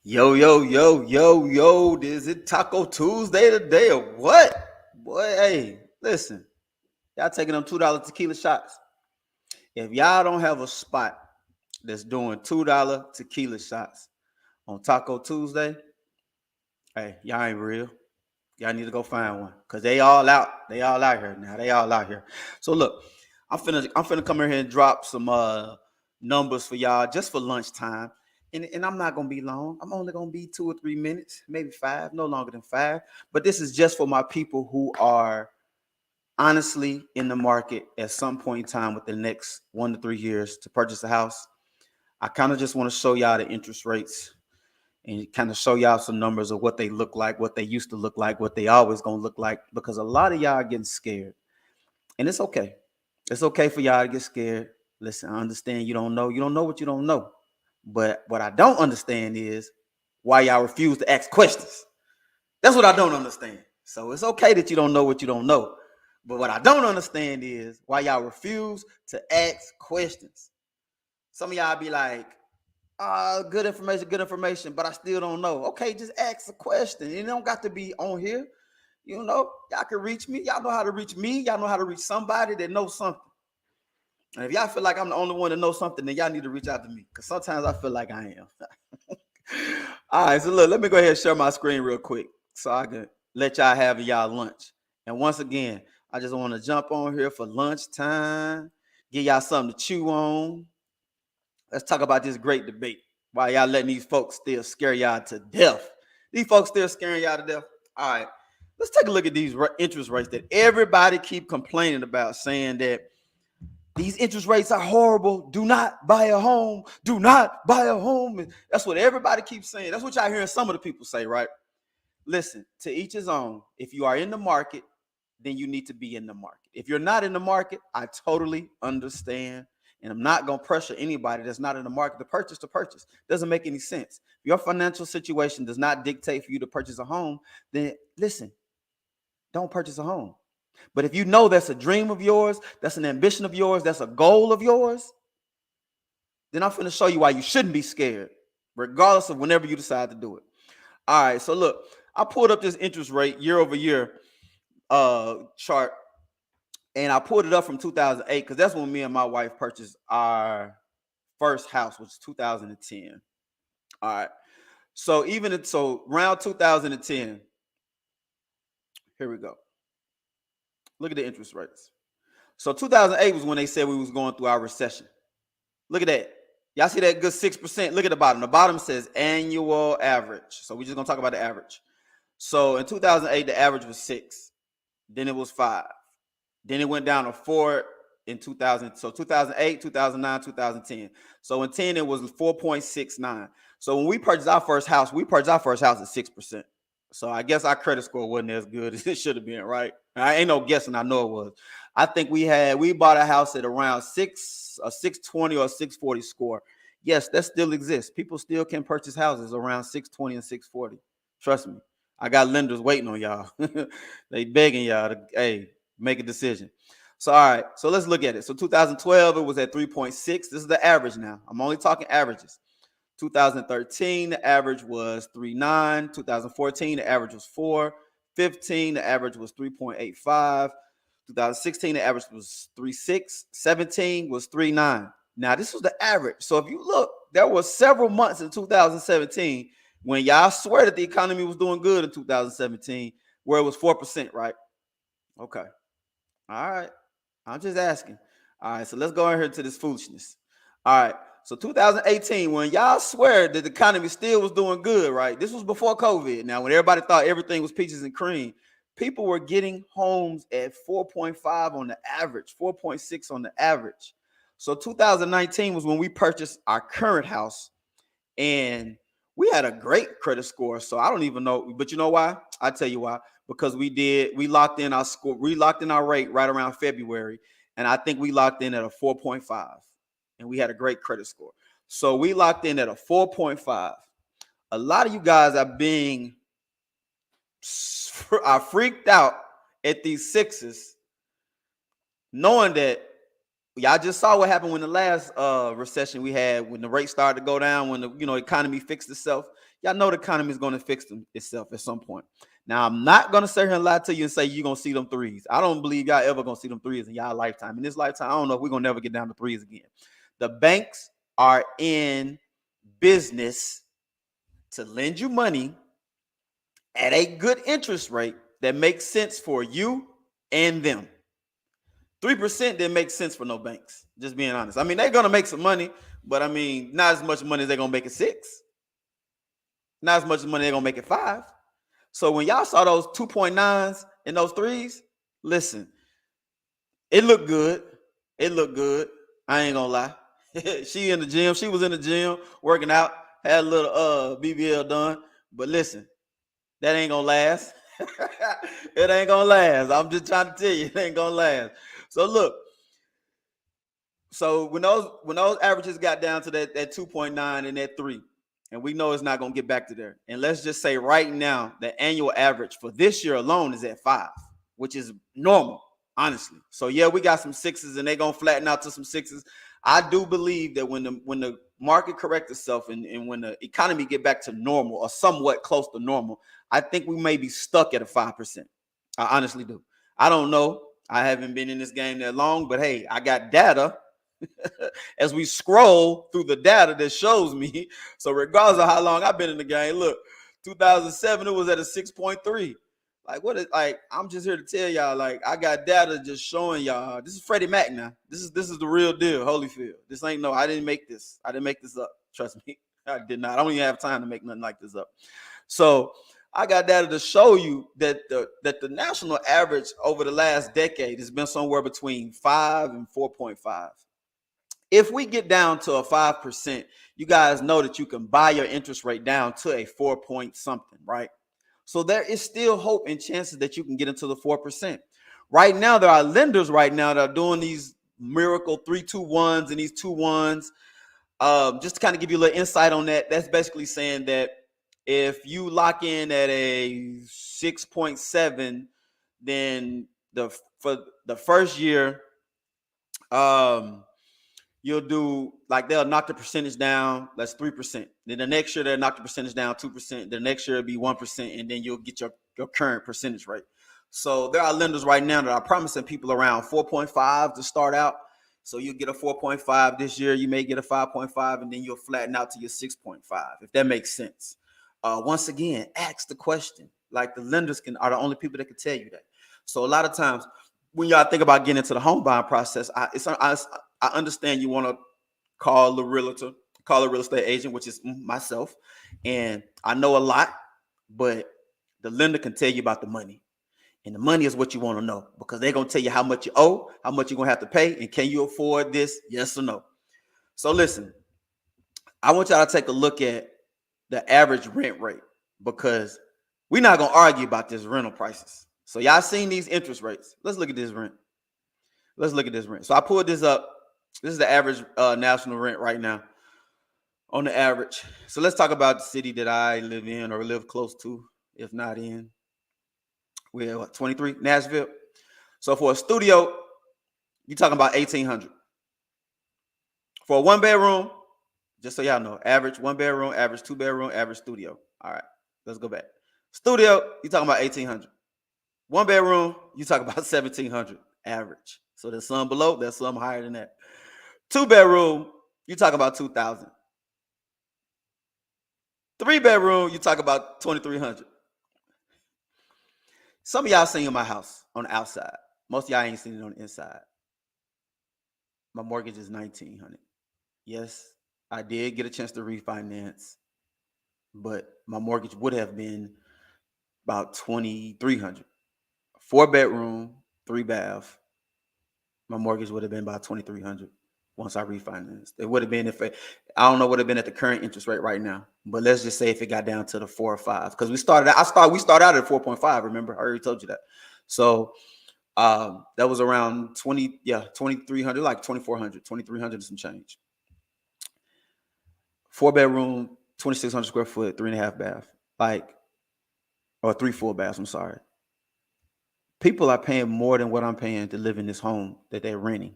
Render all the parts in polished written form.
Yo, yo, yo, yo, yo, is it Taco Tuesday today or what? Boy, hey, listen, y'all taking them $2 tequila shots. If y'all don't have a spot that's doing $2 tequila shots on Taco Tuesday, hey, y'all ain't real. Y'all need to go find one. Cause they all out. They all out here now. They all out here. So look, I'm finna come in here and drop some numbers for y'all just for lunchtime. And I'm not gonna be long. I'm only gonna be 2 or 3 minutes, maybe five, no longer than five. But this is just for my people who are honestly in the market at some point in time within the next 1 to 3 years to purchase a house. I kind of just want to show y'all the interest rates and kind of show y'all some numbers of what they look like, what they used to look like, what they always gonna look like, because a lot of y'all are getting scared. And it's okay. It's okay for y'all to get scared. Listen, I understand you don't know. You don't know what you don't know. But what I don't understand is why y'all refuse to ask questions. That's what I don't understand. So it's okay that you don't know what you don't know. But what I don't understand is why y'all refuse to ask questions. Some of y'all be like, good information, but I still don't know. Okay, just ask a question. It don't got to be on here. Y'all can reach me. Y'all know how to reach me. Y'all know how to reach somebody that knows something. And if y'all feel like I'm the only one that knows something, then y'all need to reach out to me. Because sometimes I feel like I am. All right, so look, let me go ahead and share my screen real quick so I can let y'all have y'all lunch. And once again, I just want to jump on here for lunchtime, give y'all something to chew on. Let's talk about this great debate. Why y'all letting these folks still scare y'all to death? These folks still scaring y'all to death. All right, let's take a look at these interest rates that everybody keep complaining about, saying that these interest rates are horrible. Do not buy a home. Do not buy a home. And that's what everybody keeps saying. That's what y'all hearing some of the people say, right? Listen, to each his own. If you are in the market, then you need to be in the market. If you're not in the market, I totally understand. And I'm not going to pressure anybody that's not in the market to purchase. Doesn't make any sense. If your financial situation does not dictate for you to purchase a home, then listen, don't purchase a home. But if you know that's a dream of yours, that's an ambition of yours, that's a goal of yours, then I'm going to show you why you shouldn't be scared, regardless of whenever you decide to do it. All right, so look, I pulled up this interest rate year over year chart, and I pulled it up from 2008 because that's when me and my wife purchased our first house, which is 2010. All right, so around 2010, here we go. Look at the interest rates. So 2008 was when they said we was going through our recession. Look at that. Y'all see that good 6%? Look at the bottom. The bottom says annual average. So we're just going to talk about the average. So in 2008, the average was 6. Then it was 5. Then it went down to 4 in 2000. So 2008, 2009, 2010. So in 10, it was 4.69. So when we purchased our first house, at 6%. So I guess our credit score wasn't as good as it should have been, right? I ain't no guessing. I know it was. I think we bought a house at around 620 or 640 score. Yes, that still exists. People still can purchase houses around 620 and 640. Trust me. I got lenders waiting on y'all. They begging y'all to make a decision. So all right, so let's look at it. So 2012, it was at 3.6. This is the average now. I'm only talking averages. 2013, the average was 3.9. 2014, the average was 4. 15, the average was 3.85. 2016, the average was 3.6. 17 was 3.9. Now, this was the average. So if you look, there were several months in 2017 when y'all swear that the economy was doing good in 2017, where it was 4%, right? Okay. All right. I'm just asking. All right. So let's go in here to this foolishness. All right. So 2018, when y'all swear that the economy still was doing good, right? This was before COVID. Now, when everybody thought everything was peaches and cream, people were getting homes at 4.5 on the average, 4.6 on the average. So 2019 was when we purchased our current house, and we had a great credit score. So I don't even know, but you know why? I tell you why. Because we locked in our score, we locked in our rate right around February, and I think we locked in at a 4.5, and we had a great credit score. So we locked in at a 4.5. A lot of you guys are freaked out at these sixes, knowing that Y'all just saw what happened when the last recession we had, when the rates started to go down, when the economy fixed itself. Y'all know the economy is going to fix itself at some point. Now, I'm not going to sit here and lie to you and say you're going to see them threes. I don't believe y'all ever going to see them threes in y'all lifetime. In this lifetime, I don't know if we're going to never get down to threes again. The banks are in business to lend you money at a good interest rate that makes sense for you and them. 3% didn't make sense for no banks, just being honest. I mean, they're going to make some money, but I mean, not as much money as they're going to make it 6. Not as much money they're going to make it 5. So when y'all saw those 2.9s and those 3s, listen, it looked good. It looked good. I ain't going to lie. She in the gym. She was in the gym working out, had a little BBL done. But listen, that ain't going to last. It ain't going to last. I'm just trying to tell you, it ain't going to last. So look, so when those averages got down to that 2.9 and that 3, and we know it's not going to get back to there. And let's just say right now, the annual average for this year alone is at 5, which is normal, honestly. So yeah, we got some 6s, and they're going to flatten out to some 6s. I do believe that when the market corrects itself and when the economy get back to normal or somewhat close to normal, I think we may be stuck at a 5%. I honestly do. I don't know. I haven't been in this game that long, but hey, I got data as we scroll through the data that shows me. So regardless of how long I've been in the game, look, 2007, it was at a 6.3. Like, what is, like, I'm just here to tell y'all, like, I got data just showing y'all. This is Freddie Mac now. This is the real deal, Holyfield. This ain't no, I didn't make this. I didn't make this up. Trust me. I did not. I don't even have time to make nothing like this up. So I got data to show you that the national average over the last decade has been somewhere between 5 and 4.5. If we get down to a 5%, you guys know that you can buy your interest rate down to a 4 point something, right? So there is still hope and chances that you can get into the 4%. Right now, there are lenders right now that are doing these miracle 3-2-1s and these 2-1s. Just to kind of give you a little insight on that, that's basically saying that if you lock in at a 6.7, then for the first year, you'll do, like, they'll knock the percentage down. That's 3%. Then the next year they'll knock the percentage down 2%. The next year it'll be 1%, and then you'll get your current percentage rate. So there are lenders right now that are promising people around 4.5 to start out. So you get a 4.5 this year, you may get a 5.5, and then you'll flatten out to your 6.5, if that makes sense. Once again, ask the question. Like, the lenders are the only people that can tell you that. So a lot of times when y'all think about getting into the home buying process, I understand you want to call a realtor, call a real estate agent, which is myself, and I know a lot, but the lender can tell you about the money. And the money is what you want to know, because they're going to tell you how much you owe, how much you're going to have to pay, and can you afford this, yes or no. So listen, I want y'all to take a look at the average rent rate, because we're not going to argue about this rental prices. So y'all seen these interest rates. Let's look at this rent. Let's look at this rent. So I pulled this up. This is the average national rent right now on the average. So let's talk about the city that I live in or live close to, if not in. We're what, 23, Nashville. So for a studio, you're talking about $1,800. For a 1-bedroom, just so y'all know, average 1-bedroom, average 2-bedroom, average studio. All right, let's go back. Studio, you're talking about $1,800. 1-bedroom, you talk about $1,700 average. So there's some below, there's some higher than that. 2-bedroom, you talk about $2,000. 3-bedroom, you talk about $2,300. Some of y'all seen my house on the outside. Most of y'all ain't seen it on the inside. My mortgage is $1,900. Yes, I did get a chance to refinance, but my mortgage would have been about $2,300. 4-bedroom, 3-bath. My mortgage would have been about $2,300 once I refinanced. It would have been, I don't know what it would have been at the current interest rate right now, but let's just say if it got down to the 4 or 5, because we started out at 4.5. Remember, I already told you that. So that was around 2,300, like 2,400, 2,300 and some change. 4-bedroom, 2,600 square foot, 3.5 bath, or 3 full baths. I'm sorry. People are paying more than what I'm paying to live in this home that they're renting.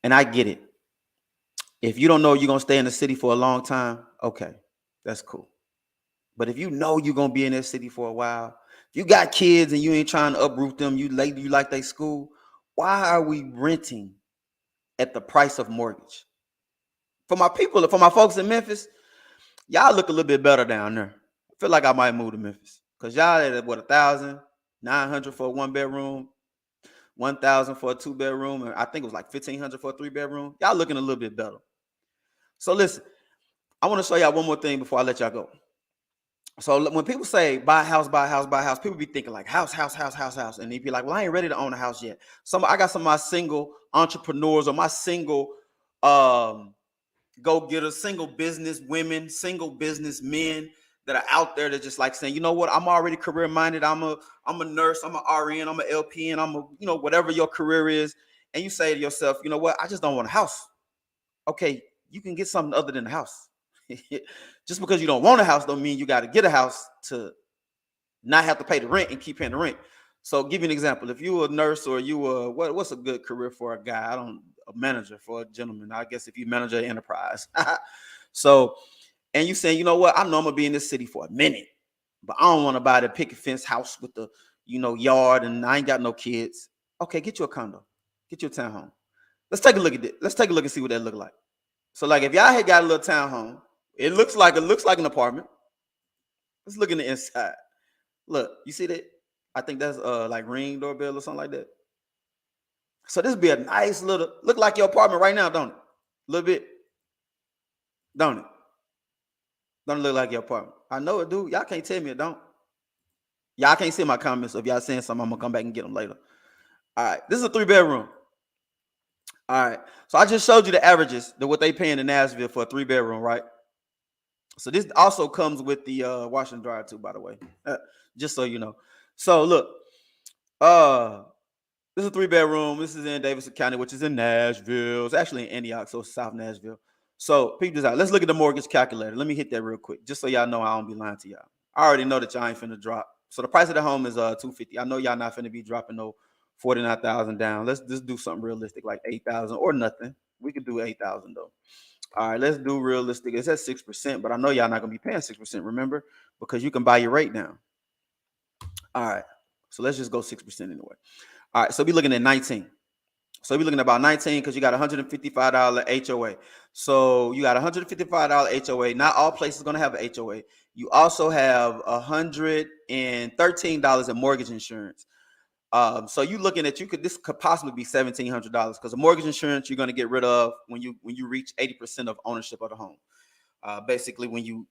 And I get it. If you don't know you're gonna stay in the city for a long time, okay, that's cool. But if you know you're gonna be in that city for a while, if you got kids and you ain't trying to uproot them, you like they school, why are we renting at the price of mortgage? For my people, for my folks in Memphis, y'all look a little bit better down there. I feel like I might move to Memphis. Cause y'all at what, 1,900 for a 1-bedroom, 1,000 for a 2-bedroom, and I think it was like 1,500 for a 3-bedroom. Y'all looking a little bit better. So listen, I want to show y'all one more thing before I let y'all go. So when people say buy a house, buy a house, buy a house, people be thinking like house, and they be like, well, I ain't ready to own a house yet. I got some of my single entrepreneurs or my single go-getters, single business women, single business men that are out there that just like saying, you know what, I'm already career minded. I'm a nurse, I'm an RN, I'm an LPN, I'm a, whatever your career is. And you say to yourself, you know what, I just don't want a house. Okay, you can get something other than a house. Just because you don't want a house don't mean you got to get a house to not have to pay the rent and keep paying the rent. So give you an example. If you were a nurse or you were, what's a good career for a guy? A manager for a gentleman. I guess if you manage an enterprise. So, and you saying, you know what, I know I'm gonna be in this city for a minute, but I don't want to buy the picket fence house with the, yard, and I ain't got no kids. Okay, get you a condo, get you a townhome. Let's take a look at it. Let's take a look and see what that look like. So like if y'all had got a little townhome, it looks like an apartment. Let's look in the inside. Look, you see that? I think that's like Ring doorbell or something like that. So this be a nice little, look like your apartment right now, don't it? A little bit, don't it? Don't it look like your apartment? I know it, dude. Y'all can't tell me it don't. Y'all can't see my comments. So if y'all saying something, I'm gonna come back and get them later. All right, this is a 3-bedroom. All right, so I just showed you the averages, what they paying in Nashville for a 3-bedroom, right? So this also comes with the washer and dryer too, by the way, just so you know. So look, this is a 3-bedroom. This is in Davidson County, which is in Nashville. It's actually in Antioch, so it's South Nashville. So peep this out. Let's look at the mortgage calculator. Let me hit that real quick, just so y'all know I don't be lying to y'all. I already know that y'all ain't finna drop. So the price of the home is $250. I know y'all not finna be dropping no 49,000 down. Let's just do something realistic, like 8,000 or nothing. We could do 8,000 though. All right, let's do realistic. It's at 6%, but I know y'all not gonna be paying 6%. Remember, because you can buy your rate down. All right, so let's just go 6% anyway. All right, so be looking at 19. So we're looking at about 19 because you got $155 HOA. So you got $155 HOA. Not all places are going to have an HOA. You also have $113 in mortgage insurance. So you looking at this could possibly be $1,700 because the mortgage insurance you're going to get rid of when you reach 80% of ownership of the home. Basically when you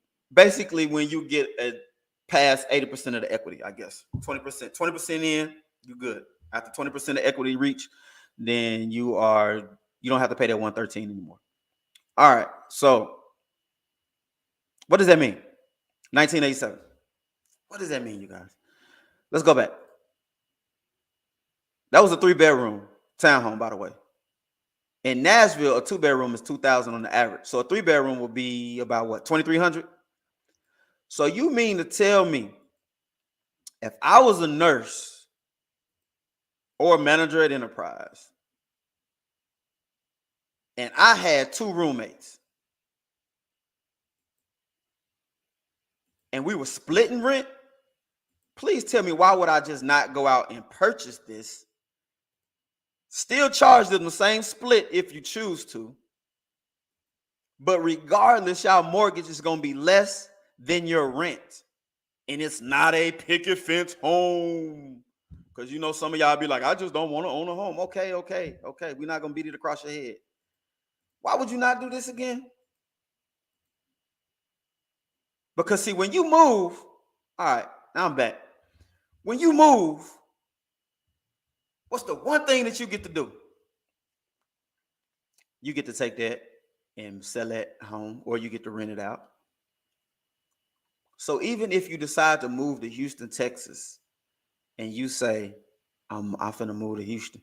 get past 80% of the equity, I guess 20% in, you're good. After 20% of equity reach, then you don't have to pay that 113 anymore. All right. So what does that mean? 1987. What does that mean, you guys? Let's go back. That was a 3-bedroom townhome, by the way. In Nashville, a 2-bedroom is $2,000 on the average. So a 3-bedroom will be about what, $2,300? So you mean to tell me if I was a nurse or a manager at Enterprise and I had 2 roommates and we were splitting rent, please tell me why would I just not go out and purchase this, still charge them the same split if you choose to, but regardless, y'all mortgage is going to be less than your rent. And it's not a picket fence home. Because some of y'all be like, I just don't want to own a home. Okay. We're not going to beat it across your head. Why would you not do this again? Because see, when you move, all right, now I'm back. When you move, what's the one thing that you get to do? You get to take that and sell that home, or you get to rent it out. So even if you decide to move to Houston, Texas, and you say, I'm finna move to Houston,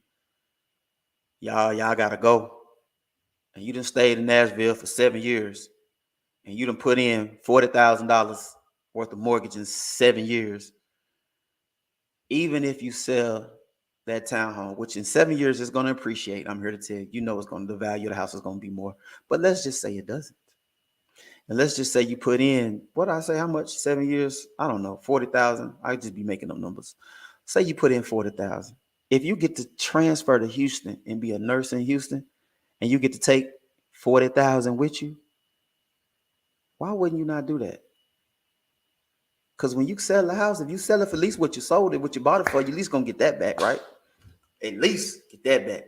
y'all gotta go. And you done stayed in Nashville for 7 years, and you done put in $40,000 worth of mortgage in 7 years. Even if you sell that townhome, which in 7 years is going to appreciate. I'm here to tell you, it's going to, the value of the house is going to be more. But let's just say it doesn't. And let's just say you put in, what I say, how much? 7 years? I don't know, 40,000. I just be making up numbers. Say you put in 40,000. If you get to transfer to Houston and be a nurse in Houston, and you get to take 40,000 with you, why wouldn't you not do that? Because when you sell the house, if you sell it for at least what you sold it, what you bought it for, you at least gonna get that back, right? At least get that back.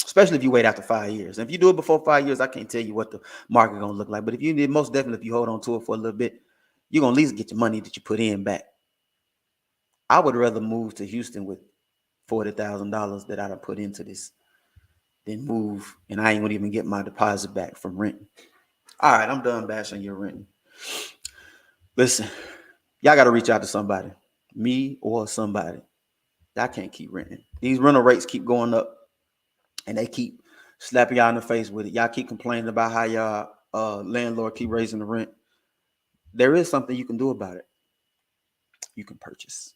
Especially if you wait after 5 years. And if you do it before 5 years, I can't tell you what the market gonna look like. But if you did, most definitely, if you hold on to it for a little bit, you're gonna at least get your money that you put in back. I would rather move to Houston with $40,000 that I'd have put into this than move and I ain't gonna even get my deposit back from renting. All right, I'm done bashing your renting. Listen, y'all got to reach out to somebody, me or somebody. I can't keep renting. These rental rates keep going up, and they keep slapping y'all in the face with it. Y'all keep complaining about how y'all landlord keep raising the rent. There is something you can do about it. You can purchase.